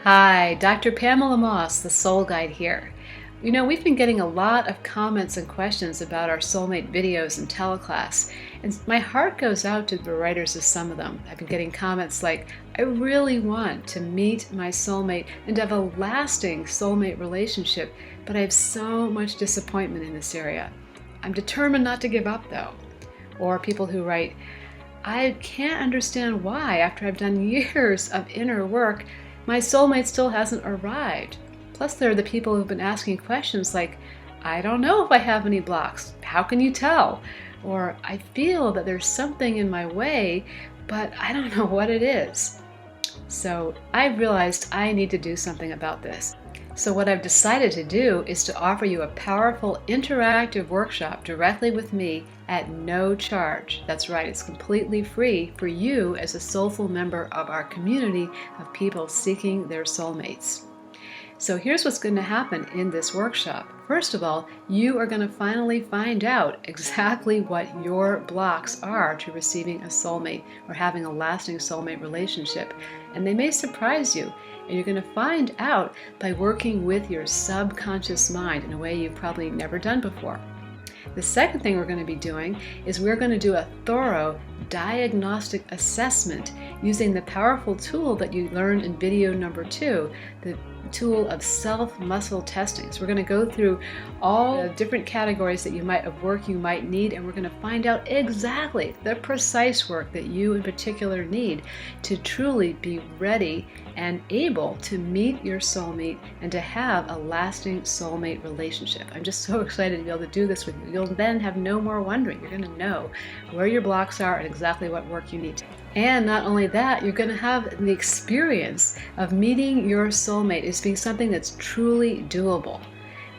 Hi, Dr. Pamela Moss, the Soul Guide here. You know, we've been getting a lot of comments and questions about our Soulmate videos and teleclass, and my heart goes out to the writers of some of them. I've been getting comments like, I really want to meet my soulmate and have a lasting soulmate relationship, but I have so much disappointment in this area. I'm determined not to give up though. Or people who write, I can't understand why, after I've done years of inner work, my soulmate still hasn't arrived. Plus, there are the people who've been asking questions like, I don't know if I have any blocks. How can you tell? Or, I feel that there's something in my way, but I don't know what it is. So I've realized I need to do something about this. So what I've decided to do is to offer you a powerful interactive workshop directly with me at no charge. That's right, it's completely free for you as a soulful member of our community of people seeking their soulmates. So here's what's going to happen in this workshop. First of all, you are going to finally find out exactly what your blocks are to receiving a soulmate or having a lasting soulmate relationship. And they may surprise you. And you're going to find out by working with your subconscious mind in a way you've probably never done before. The second thing we're going to be doing is we're going to do a thorough diagnostic assessment using the powerful tool that you learned in video number 2, the tool of self-muscle testing. So we're going to go through all the different categories that of work you might need, and we're going to find out exactly the precise work that you in particular need to truly be ready and able to meet your soulmate and to have a lasting soulmate relationship. I'm just so excited to be able to do this with you. You'll then have no more wondering. You're going to know where your blocks are and exactly what work you need. And not only that, you're going to have the experience of meeting your soulmate as being something that's truly doable,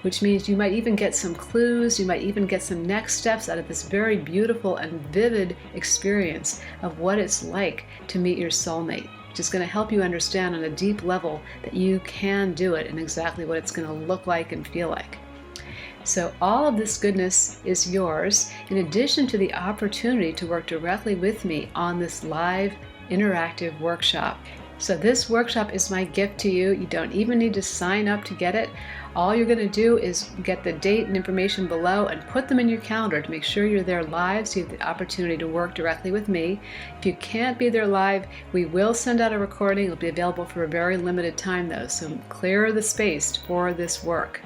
which means you might even get some clues, you might even get some next steps out of this very beautiful and vivid experience of what it's like to meet your soulmate, which is going to help you understand on a deep level that you can do it and exactly what it's going to look like and feel like. So all of this goodness is yours, in addition to the opportunity to work directly with me on this live interactive workshop. So this workshop is my gift to you. You don't even need to sign up to get it. All you're going to do is get the date and information below and put them in your calendar to make sure you're there live so you have the opportunity to work directly with me. If you can't be there live, we will send out a recording. It'll be available for a very limited time though, so clear the space for this work.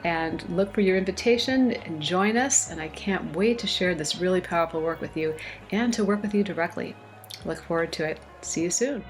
And look for your invitation and join us, and I can't wait to share this really powerful work with you and to work with you directly. Look forward to it. See you soon.